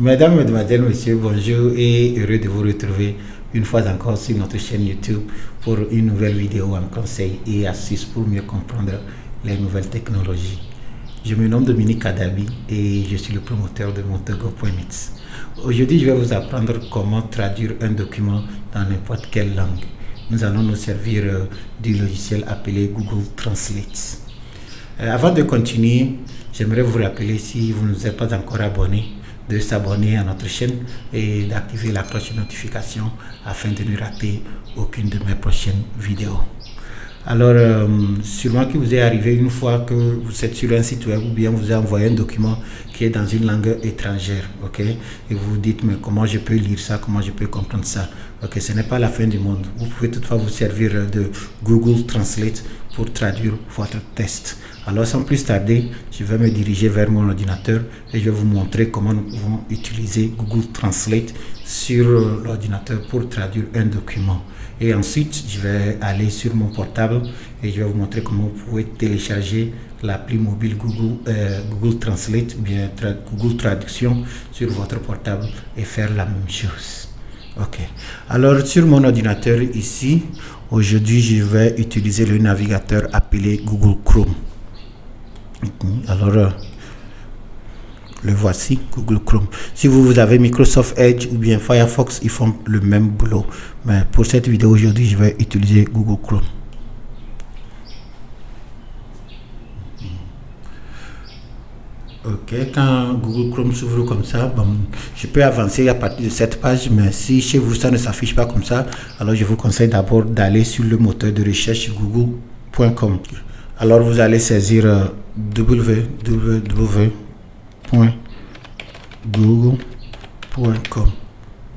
Mesdames, Mesdemoiselles, Messieurs, bonjour et heureux de vous retrouver une fois encore sur notre chaîne YouTube pour une nouvelle vidéo en conseil et astuces pour mieux comprendre les nouvelles technologies. Je me nomme Dominique Kadabi et je suis le promoteur de Montogo.net. Aujourd'hui, je vais vous apprendre comment traduire un document dans n'importe quelle langue. Nous allons nous servir du logiciel appelé Google Translate. Avant de continuer, j'aimerais vous rappeler, si vous ne vous êtes pas encore abonné, de s'abonner à notre chaîne et d'activer la cloche de notification afin de ne rater aucune de mes prochaines vidéos. Alors, sûrement que vous est arrivé une fois que vous êtes sur un site web ou bien vous avez envoyé un document qui est dans une langue étrangère, ok? Et vous vous dites, mais comment je peux lire ça, comment je peux comprendre ça? Ok, ce n'est pas la fin du monde. Vous pouvez toutefois vous servir de Google Translate pour traduire votre texte. Alors, sans plus tarder, je vais me diriger vers mon ordinateur et je vais vous montrer comment nous pouvons utiliser Google Translate sur l'ordinateur pour traduire un document. Et ensuite, je vais aller sur mon portable et je vais vous montrer comment vous pouvez télécharger l'appli mobile Google Translate, bien Google Traduction sur votre portable et faire la même chose. Ok. Alors, sur mon ordinateur ici, aujourd'hui, je vais utiliser le navigateur appelé Google Chrome. Alors, le voici, Google Chrome. Si vous avez Microsoft Edge ou bien Firefox, ils font le même boulot. Mais pour cette vidéo aujourd'hui, je vais utiliser Google Chrome. Ok, quand Google Chrome s'ouvre comme ça, bon, je peux avancer à partir de cette page, mais si chez vous ça ne s'affiche pas comme ça, alors je vous conseille d'abord d'aller sur le moteur de recherche google.com. Alors vous allez saisir www.google.com.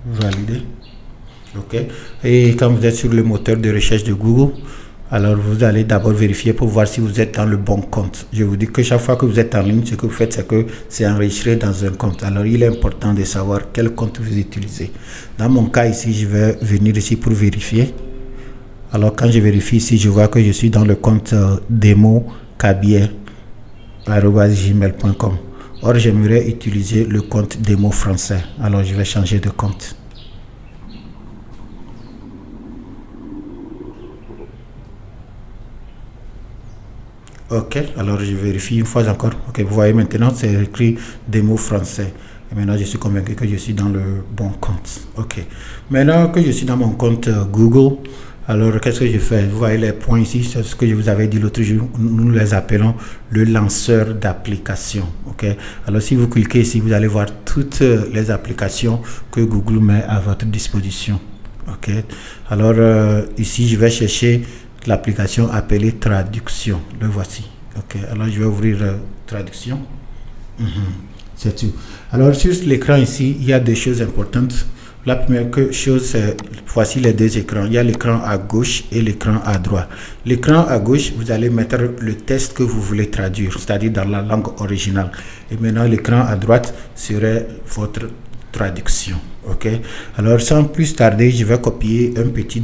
Valider. Ok. Et quand vous êtes sur le moteur de recherche de Google, alors vous allez d'abord vérifier pour voir si vous êtes dans le bon compte. Je vous dis que chaque fois que vous êtes en ligne, ce que vous faites, c'est que c'est enregistré dans un compte. Alors il est important de savoir quel compte vous utilisez. Dans mon cas ici, je vais venir ici pour vérifier. Alors quand je vérifie ici, je vois que je suis dans le compte demokabier@gmail.com. Or, j'aimerais utiliser le compte démo français. Alors, je vais changer de compte. Ok, alors je vérifie une fois encore. Ok, vous voyez maintenant, c'est écrit démo français. Et maintenant, je suis convaincu que je suis dans le bon compte. Ok, maintenant que je suis dans mon compte Google, alors qu'est-ce que je fais? Vous voyez les points ici, c'est ce que je vous avais dit l'autre jour. Nous les appelons le lanceur d'applications. Ok, alors si vous cliquez ici, vous allez voir toutes les applications que Google met à votre disposition. Ok, alors ici, je vais chercher l'application appelée traduction. Le voici. Ok, alors je vais ouvrir traduction. C'est tout. Alors sur l'écran ici, il y a des choses importantes. La première chose, c'est voici les deux écrans. Il y a l'écran à gauche et l'écran à droite. L'écran à gauche, vous allez mettre le texte que vous voulez traduire, c'est-à-dire dans la langue originale. Et maintenant, l'écran à droite serait votre traduction. Ok. Alors, sans plus tarder, je vais copier un petit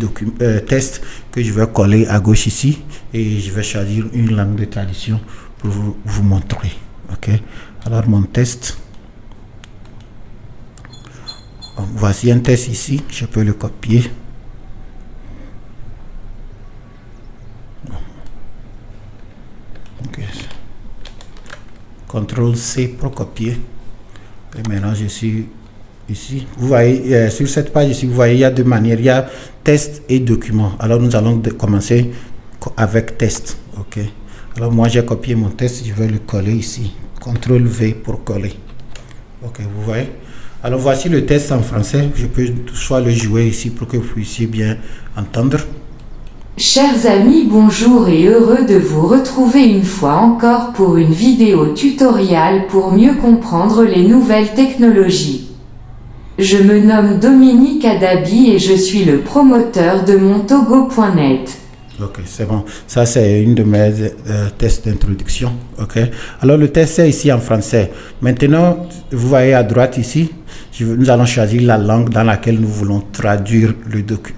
texte que je vais coller à gauche ici et je vais choisir une langue de traduction pour vous montrer. Ok. Alors, mon texte. Voici un texte ici, je peux le copier. Okay. CTRL C pour copier. Et maintenant je suis ici. Vous voyez sur cette page ici, vous voyez il y a deux manières. Il y a texte et document. Alors nous allons commencer avec texte. Ok. Alors moi j'ai copié mon texte, je vais le coller ici. CTRL V pour coller. Ok, vous voyez. Alors voici le texte en français. Je peux soit le jouer ici pour que vous puissiez bien entendre. Chers amis, bonjour et heureux de vous retrouver une fois encore pour une vidéo tutoriel pour mieux comprendre les nouvelles technologies. Je me nomme Dominique Kadabi et je suis le promoteur de Montogo.net. Ok, c'est bon. Ça, c'est une de mes tests d'introduction. Ok. Alors, le test est ici en français. Maintenant, vous voyez à droite ici, nous allons choisir la langue dans laquelle nous voulons traduire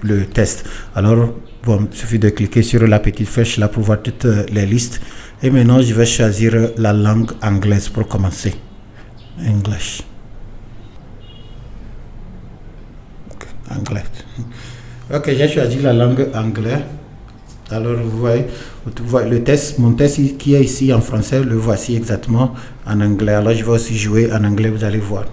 le test. Alors, bon, il suffit de cliquer sur la petite flèche là pour voir toutes les listes. Et maintenant, je vais choisir la langue anglaise pour commencer. English. Anglais. Ok, j'ai choisi la langue anglaise. Alors vous voyez le test, mon test qui est ici en français, le voici exactement en anglais. Alors je vais aussi jouer en anglais, vous allez voir.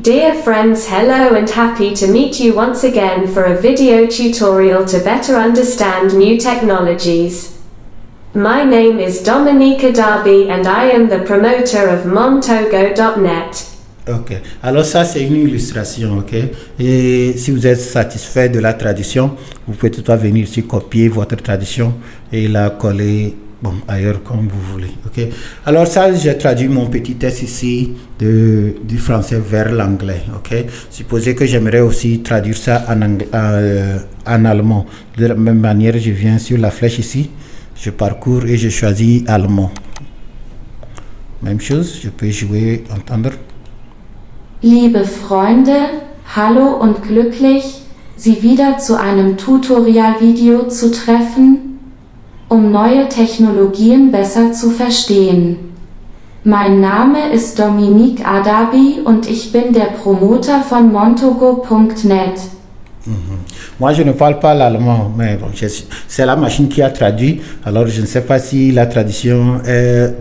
Dear friends, hello and happy to meet you once again for a video tutorial to better understand new technologies. My name is Dominika Darby and I am the promoter of Montogo.net. Ok, alors ça c'est une illustration, ok. Et si vous êtes satisfait de la traduction, vous pouvez toutefois venir ici copier votre traduction et la coller ailleurs comme vous voulez, ok. Alors ça, j'ai traduit mon petit test ici du français vers l'anglais, ok. Supposez que j'aimerais aussi traduire ça en allemand. De la même manière, je viens sur la flèche ici, je parcours et je choisis allemand. Même chose, je peux jouer, entendre. Liebe Freunde, hallo und glücklich, Sie wieder zu einem Tutorial-Video zu treffen, um neue Technologien besser zu verstehen. Mein Name ist Dominique Adabi und ich bin der Promoter von Montogo.net. Moi, je ne parle pas l'allemand, mais bon, c'est la machine qui a traduit. Alors, je ne sais pas si la traduction est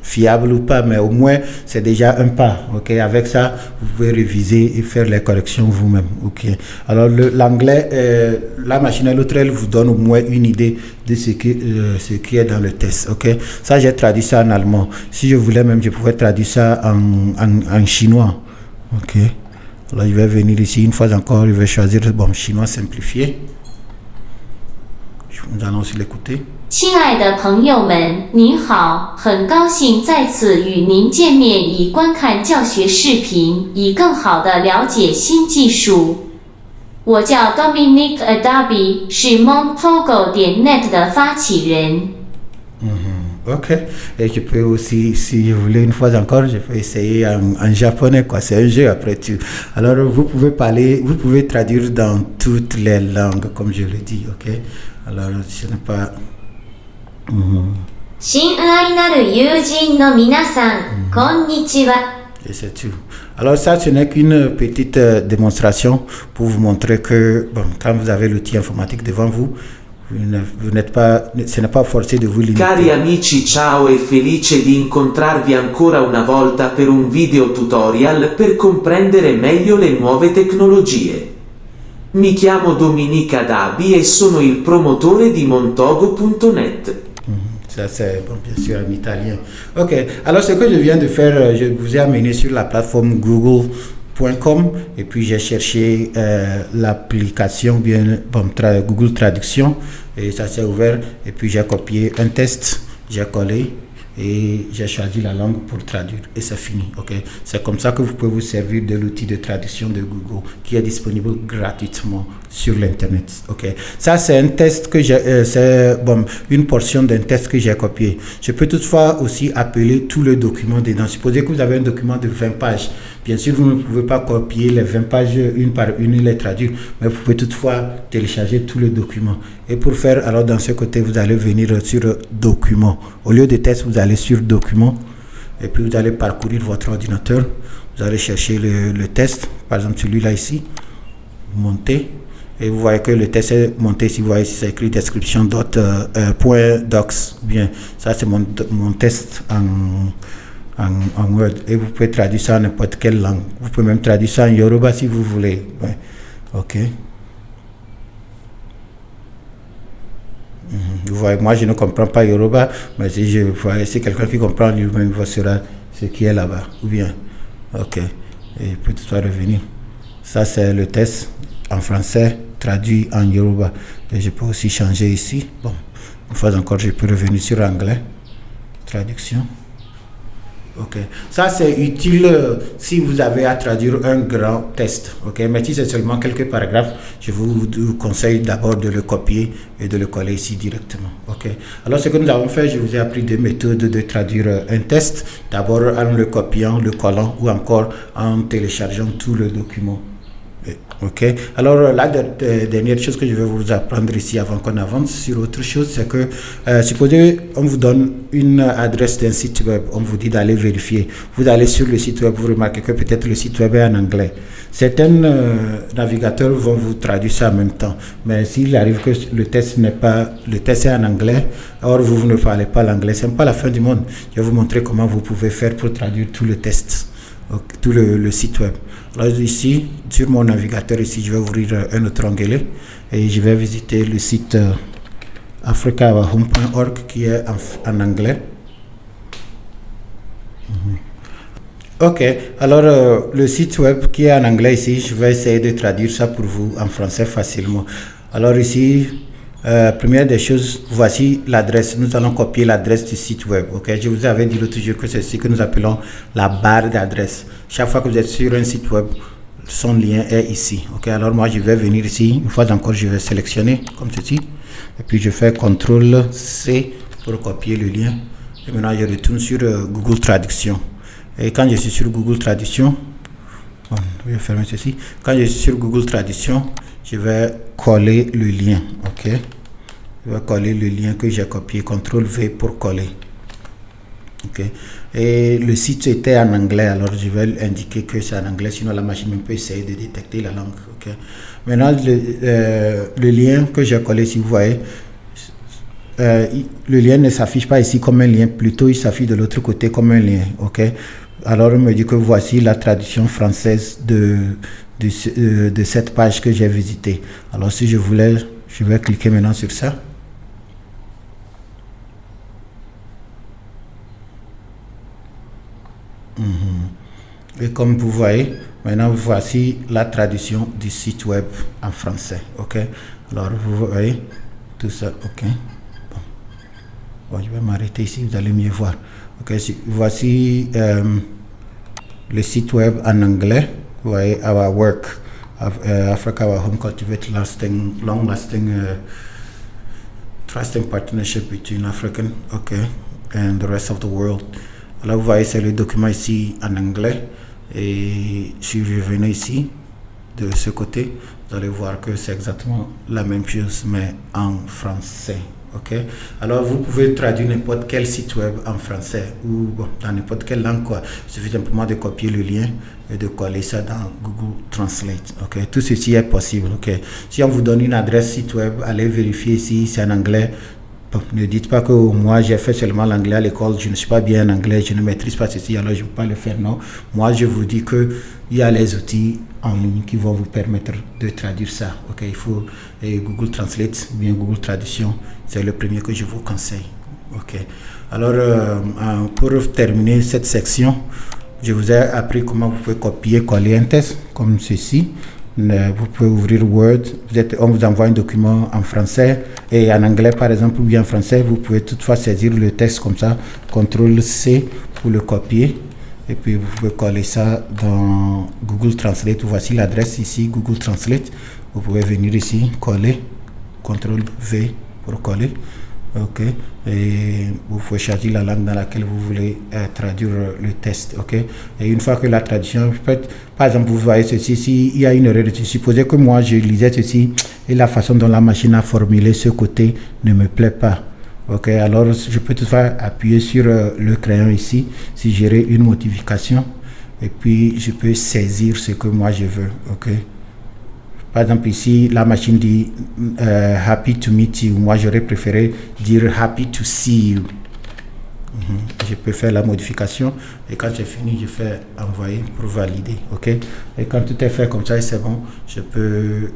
fiable ou pas, mais au moins, c'est déjà un pas. Ok, avec ça, vous pouvez réviser et faire les corrections vous-même. Ok. Alors, l'anglais, la machine à l'autre, elle vous donne au moins une idée de ce qui est dans le test. Ok. Ça, j'ai traduit ça en allemand. Si je voulais même, je pouvais traduire ça en chinois. Ok. Alors, je vais venir ici une fois encore, je vais choisir chinois simplifié. Nous allons aussi l'écouter. 亲爱的朋友们，您好，很高兴在此与您见面，以观看教学视频，以更好地了解新技术。我叫 Dominique Adabi， 是 Montogo.net 的发起人。Ok, et je peux aussi, si je voulais une fois encore, je peux essayer en japonais, quoi. C'est un jeu après tout. Alors vous pouvez traduire dans toutes les langues, comme je le dis, ok. Alors ce n'est pas. 親愛なる友人の皆さん、こんにちは。Et c'est tout. Alors ça, ce n'est qu'une petite démonstration pour vous montrer que quand vous avez l'outil informatique devant vous, ce n'est pas forcé de vous limiter. Cari amici, ciao e felice di incontrarvi ancora una volta per un video tutorial per comprendere meglio le nuove tecnologie. Mi chiamo Dominika Adabi e sono il promotore di Montogo.net. Ça c'est bien sûr en italien. Ok, alors ce que je viens de faire, je vous ai amené sur la plateforme google.com et puis j'ai cherché l'application Google Traduction et ça s'est ouvert et puis j'ai copié un test, j'ai collé et j'ai choisi la langue pour traduire et c'est fini. Ok, c'est comme ça que vous pouvez vous servir de l'outil de traduction de Google qui est disponible gratuitement sur l'internet. Ok, ça c'est un test que c'est une portion d'un test que j'ai copié. Je peux toutefois aussi appeler tout le document dedans. Supposez que vous avez un document de 20 pages. Bien sûr, vous ne pouvez pas copier les 20 pages une par une et les traduire, mais vous pouvez toutefois télécharger tout le document. Et pour faire, alors dans ce côté, vous allez venir sur document. Au lieu de test, vous allez sur document et puis vous allez parcourir votre ordinateur. Vous allez chercher le test, par exemple celui-là ici, monter. Et vous voyez que le test est monté ici, vous voyez ici c'est écrit description .docs. Bien, ça c'est mon test en Word. Et vous pouvez traduire ça en n'importe quelle langue. Vous pouvez même traduire ça en Yoruba si vous voulez. Ouais. Ok. Vous voyez, moi je ne comprends pas Yoruba, mais si je vois si quelqu'un qui comprend lui-même, il saura ce qui est là-bas. Ou bien, ok. Et peut tout revenir. Ça c'est le test en français traduit en Yoruba. Et je peux aussi changer ici. Bon, une fois encore, je peux revenir sur anglais. Traduction. Ok, ça c'est utile si vous avez à traduire un grand test. Ok, mais si c'est seulement quelques paragraphes, je vous conseille d'abord de le copier et de le coller ici directement. Ok, alors ce que nous avons fait, je vous ai appris deux méthodes de traduire un test. D'abord en le copiant, le collant ou encore en téléchargeant tout le document. Ok, alors la dernière chose que je vais vous apprendre ici avant qu'on avance sur autre chose, c'est que supposez on vous donne une adresse d'un site web, on vous dit d'aller vérifier. Vous allez sur le site web, vous remarquez que peut-être le site web est en anglais. Certains navigateurs vont vous traduire ça en même temps, mais s'il arrive que le test est en anglais, or vous ne parlez pas l'anglais, c'est pas la fin du monde. Je vais vous montrer comment vous pouvez faire pour traduire tout le test, tout le site web. Alors ici, sur mon navigateur, ici, je vais ouvrir un autre onglet et je vais visiter le site africawahome.org qui est en anglais. Ok, alors le site web qui est en anglais ici, je vais essayer de traduire ça pour vous en français facilement. Alors ici, première des choses, voici l'adresse. Nous allons copier l'adresse du site web. Ok, je vous avais dit l'autre jour que c'est ce que nous appelons la barre d'adresse. Chaque fois que vous êtes sur un site web, son lien est ici. Ok, alors moi je vais venir ici. Une fois encore, je vais sélectionner comme ceci. Et puis je fais CTRL-C pour copier le lien. Et maintenant je retourne sur Google Traduction. Et quand je suis sur Google Traduction, je vais fermer ceci. Quand je suis sur Google Traduction, je vais coller le lien. Ok, je vais coller le lien que j'ai copié. CTRL-V pour coller. Ok, et le site était en anglais, alors je vais indiquer que c'est en anglais, sinon la machine peut essayer de détecter la langue. Ok, maintenant le lien que j'ai collé, si vous voyez, le lien ne s'affiche pas ici comme un lien, plutôt il s'affiche de l'autre côté comme un lien. Ok, alors on me dit que voici la traduction française de cette page que j'ai visitée. Alors si je voulais, je vais cliquer maintenant sur ça. Et comme vous voyez, maintenant voici la traduction du site web en français. Ok, alors vous voyez tout ça. Ok, bon, je vais m'arrêter ici, vous allez mieux voir. Ok, voici le site web en anglais. Vous voyez, our work, Africa, our home, cultivate long-lasting trusting partnership between African, and the rest of the world. Alors vous voyez, c'est le document ici en anglais. Et si je venais ici, de ce côté, vous allez voir que c'est exactement la même chose, mais en français. Ok, alors vous pouvez traduire n'importe quel site web en français ou dans n'importe quelle langue, quoi. Il suffit simplement de copier le lien et de coller ça dans Google Translate. Ok, tout ceci est possible. Ok, si on vous donne une adresse site web, allez vérifier ici, c'est en anglais. Ne dites pas que moi j'ai fait seulement l'anglais à l'école, je ne suis pas bien en anglais, je ne maîtrise pas ceci, alors je ne peux pas le faire. Non, moi je vous dis que il y a les outils en ligne qui vont vous permettre de traduire ça. Ok, il faut Google Translate, bien Google Traduction, c'est le premier que je vous conseille. Ok, alors pour terminer cette section, je vous ai appris comment vous pouvez copier-coller un texte comme ceci. Vous pouvez ouvrir Word, on vous envoie un document en français et en anglais par exemple, ou bien en français, vous pouvez toutefois saisir le texte comme ça, CTRL-C pour le copier et puis vous pouvez coller ça dans Google Translate. Voici l'adresse ici, Google Translate. Vous pouvez venir ici, coller, CTRL-V pour coller. Ok, et vous pouvez choisir la langue dans laquelle vous voulez traduire le test. Ok, et une fois que la traduction est faite, par exemple, vous voyez ceci, s'il y a une erreur, supposez que moi je lisais ceci et la façon dont la machine a formulé ce côté ne me plaît pas. Ok, alors je peux toutefois appuyer sur le crayon ici, suggérer une modification et puis je peux saisir ce que moi je veux. Ok. Par exemple ici, la machine dit happy to meet you. Moi, j'aurais préféré dire happy to see you. Je peux faire la modification et quand j'ai fini, je fais envoyer pour valider. Ok. Et quand tout est fait comme ça, c'est bon, je peux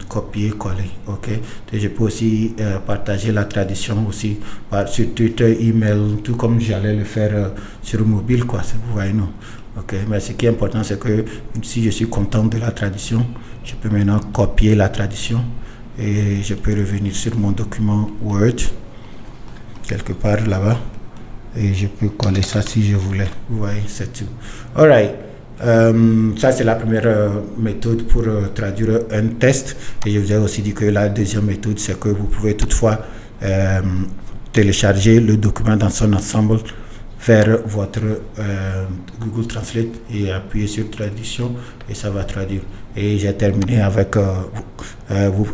copier-coller. Ok. Et je peux aussi partager la traduction aussi sur Twitter, email, tout comme j'allais le faire sur mobile, quoi. Vous voyez, non. Ok. Mais ce qui est important, c'est que si je suis content de la traduction, je peux maintenant copier la traduction et je peux revenir sur mon document Word, quelque part là-bas, et je peux coller ça si je voulais. Vous voyez, c'est tout. Alright. Ça, c'est la première méthode pour traduire un test. Et je vous ai aussi dit que la deuxième méthode, c'est que vous pouvez toutefois télécharger le document dans son ensemble vers votre Google Translate et appuyer sur traduction et ça va traduire. Et j'ai terminé avec,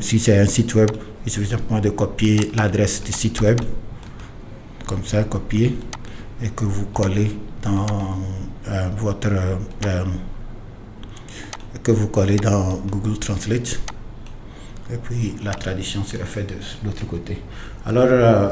si c'est un site web, il suffit simplement de copier l'adresse du site web, comme ça, copier, et que vous collez dans dans Google Translate. Et puis la traduction sera faite de l'autre côté. Alors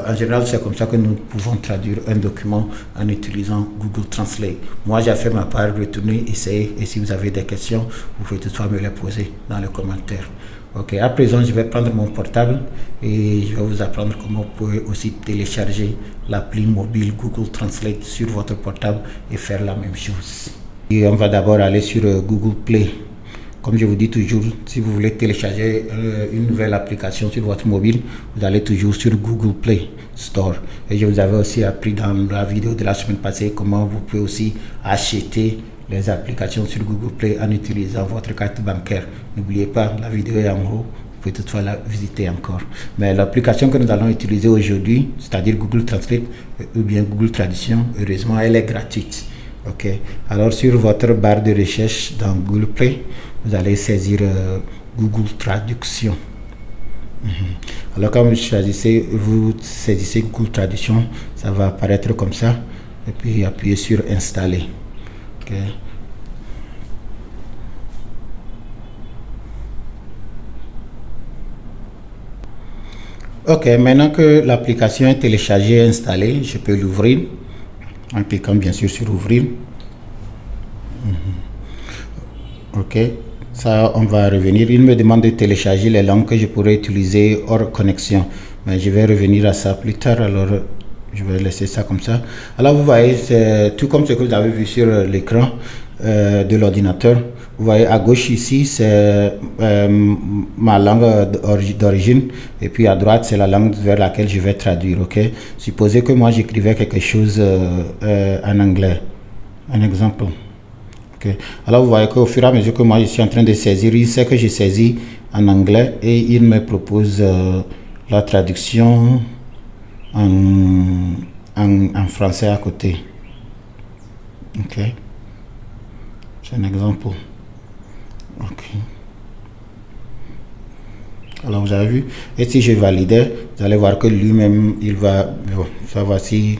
en général c'est comme ça que nous pouvons traduire un document en utilisant Google Translate. Moi j'ai fait ma part, retournez, essayez, et si vous avez des questions, vous pouvez toutefois me les poser dans les commentaires. Ok, à présent je vais prendre mon portable et je vais vous apprendre comment vous pouvez aussi télécharger l'appli mobile Google Translate sur votre portable et faire la même chose. Et on va d'abord aller sur Google Play. Comme je vous dis toujours, si vous voulez télécharger une nouvelle application sur votre mobile, vous allez toujours sur Google Play Store. Et je vous avais aussi appris dans la vidéo de la semaine passée comment vous pouvez aussi acheter les applications sur Google Play en utilisant votre carte bancaire. N'oubliez pas, la vidéo est en haut, vous pouvez toutefois la visiter encore. Mais l'application que nous allons utiliser aujourd'hui, c'est-à-dire Google Translate ou bien Google Traduction, heureusement, elle est gratuite. Ok, alors sur votre barre de recherche dans Google Play, vous allez saisir Google Traduction. Alors quand vous saisissez Google Traduction, ça va apparaître comme ça, et puis appuyez sur installer. Ok. Ok, maintenant que l'application est téléchargée et installée, je peux l'ouvrir en cliquant bien sûr sur ouvrir. Ok, ça on va revenir. Il me demande de télécharger les langues que je pourrais utiliser hors connexion, mais je vais revenir à ça plus tard, alors je vais laisser ça comme ça. Alors vous voyez, c'est tout comme ce que vous avez vu sur l'écran de l'ordinateur. Vous voyez à gauche ici, c'est ma langue d'origine, et puis à droite, c'est la langue vers laquelle je vais traduire. Ok, supposez que moi j'écrivais quelque chose en anglais, un exemple. Okay. Alors vous voyez qu'au fur et à mesure que moi je suis en train de saisir, il sait que j'ai saisi en anglais et il me propose la traduction en français à côté. Ok, c'est un exemple. Ok, alors vous avez vu, et si je valide, vous allez voir que lui-même il va, bon, ça voici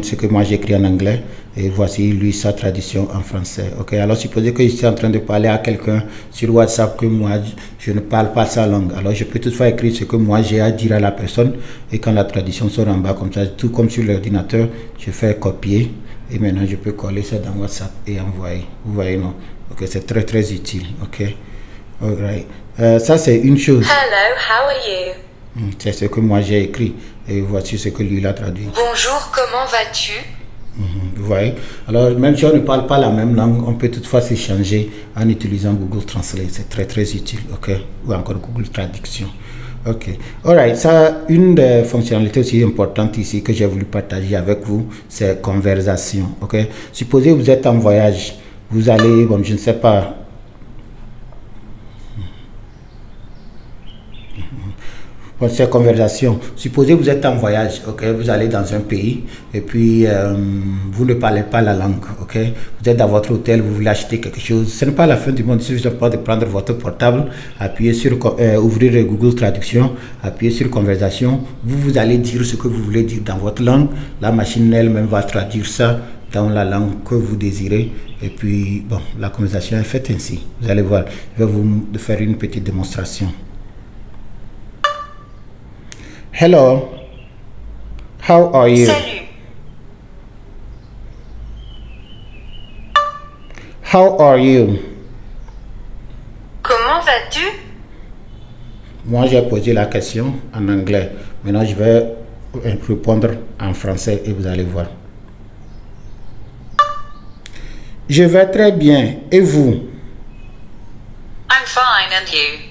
ce que moi j'écris en anglais, et voici lui sa traduction en français. Ok, alors supposez que je suis en train de parler à quelqu'un sur WhatsApp que moi je ne parle pas sa langue, alors je peux toutefois écrire ce que moi j'ai à dire à la personne, et quand la traduction sort en bas comme ça, tout comme sur l'ordinateur, je fais copier et maintenant je peux coller ça dans WhatsApp et envoyer. Vous voyez, non? Ok, c'est très très utile. Ok, alright. Ça c'est une chose. Hello, how are you? C'est ce que moi j'ai écrit et voici ce que lui a traduit. Bonjour, comment vas-tu? Vous voyez, alors même si on ne parle pas la même langue, on peut toutefois s'échanger en utilisant Google Translate. C'est très très utile. Ok, ou encore Google Traduction. Ok, alright. Ça, une des fonctionnalités aussi importantes ici que j'ai voulu partager avec vous, c'est conversation. Ok, supposez vous êtes en voyage, vous allez, bon, je ne sais pas. Bon, c'est conversation. Supposez vous êtes en voyage, ok, vous allez dans un pays et puis vous ne parlez pas la langue, ok. Vous êtes dans votre hôtel, vous voulez acheter quelque chose. Ce n'est pas la fin du monde. Il suffit pas de prendre votre portable, appuyer sur ouvrir Google Traduction, appuyer sur conversation. Vous allez dire ce que vous voulez dire dans votre langue. La machine elle-même va traduire ça dans la langue que vous désirez. Et puis, bon, la conversation est faite ainsi. Vous allez voir. Je vais vous faire une petite démonstration. Hello, how are you? Salut. How are you? Comment vas-tu? Moi, j'ai posé la question en anglais. Maintenant, je vais répondre en français et vous allez voir. Je vais très bien. Et vous? I'm fine, and you?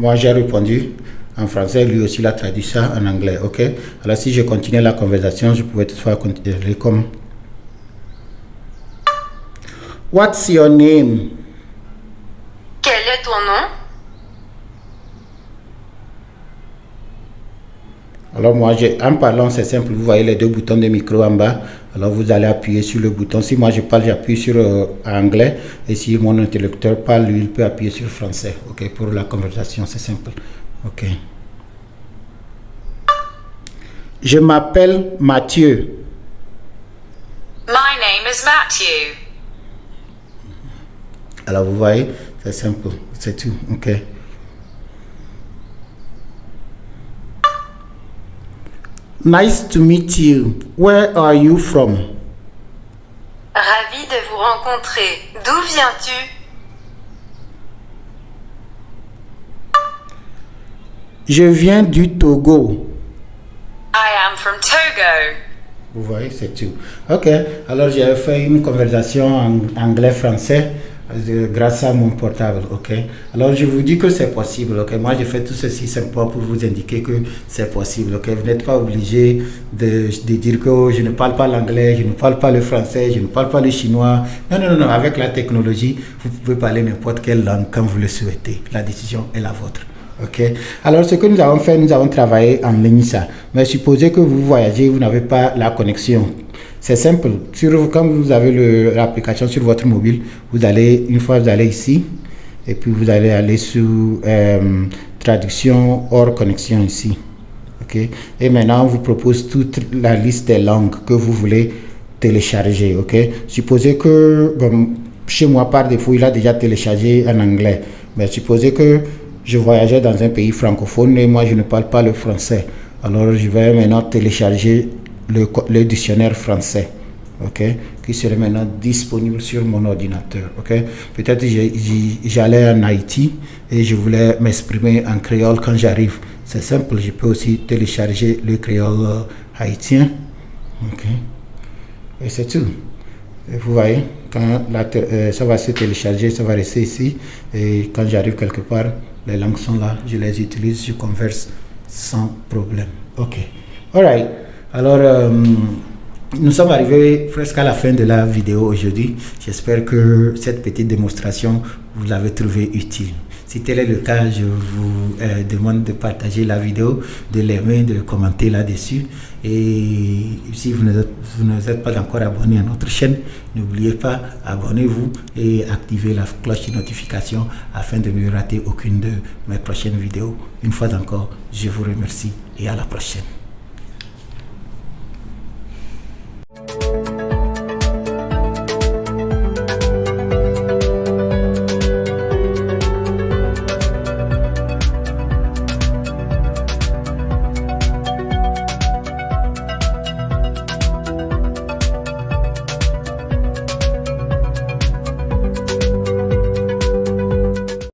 Moi, j'ai répondu en français. Lui aussi, il a traduit ça en anglais. Ok? Alors, si je continuais la conversation, je pouvais toutefois continuer comme... What's your name? Quel est ton nom? Alors moi, en parlant, c'est simple. Vous voyez les deux boutons de micro en bas. Alors vous allez appuyer sur le bouton. Si moi je parle, j'appuie sur anglais. Et si mon interlocuteur parle, lui, il peut appuyer sur français. Ok, pour la conversation, c'est simple. Ok. Je m'appelle Mathieu. My name is Matthew. Alors vous voyez, c'est simple. C'est tout. Ok. Nice to meet you. Where are you from? Ravi de vous rencontrer. D'où viens-tu? Je viens du Togo. I am from Togo. Vous voyez, c'est tout. Ok, alors j'ai fait une conversation en anglais-français grâce à mon portable. Ok, alors je vous dis que c'est possible. Ok, moi j'ai fait tout ceci simplement pour vous indiquer que c'est possible. Ok, vous n'êtes pas obligé de dire que oh, je ne parle pas l'anglais, je ne parle pas le français, je ne parle pas le chinois. Non, non, non, non. Avec la technologie, vous pouvez parler n'importe quelle langue quand vous le souhaitez. La décision est la vôtre. Ok. Alors, ce que nous avons fait, nous avons travaillé en ligne ça. Mais supposez que vous voyagez, vous n'avez pas la connexion. C'est simple. Quand vous avez l'application sur votre mobile, vous allez, une fois vous allez ici, et puis vous allez aller sur traduction hors connexion ici. Ok. Et maintenant, on vous propose toute la liste des langues que vous voulez télécharger. Ok. Supposez que, bon, chez moi, par défaut, il a déjà téléchargé en anglais. Mais supposez que je voyageais dans un pays francophone et moi je ne parle pas le français. Alors je vais maintenant télécharger le dictionnaire français, ok, qui serait maintenant disponible sur mon ordinateur. Ok, peut-être j'allais en Haïti et je voulais m'exprimer en créole quand j'arrive. C'est simple, je peux aussi télécharger le créole haïtien. Ok, et c'est tout. Et vous voyez, quand ça va se télécharger, ça va rester ici et quand j'arrive quelque part, les langues sont là, je les utilise, je converse sans problème. Ok. Alright. Alors, nous sommes arrivés presque à la fin de la vidéo aujourd'hui. J'espère que cette petite démonstration, vous l'avez trouvée utile. Si tel est le cas, je vous demande de partager la vidéo, de l'aimer, de commenter là-dessus. Et si vous ne êtes pas encore abonné à notre chaîne, n'oubliez pas, abonnez-vous et activez la cloche de notification afin de ne rater aucune de mes prochaines vidéos. Une fois encore, je vous remercie et à la prochaine.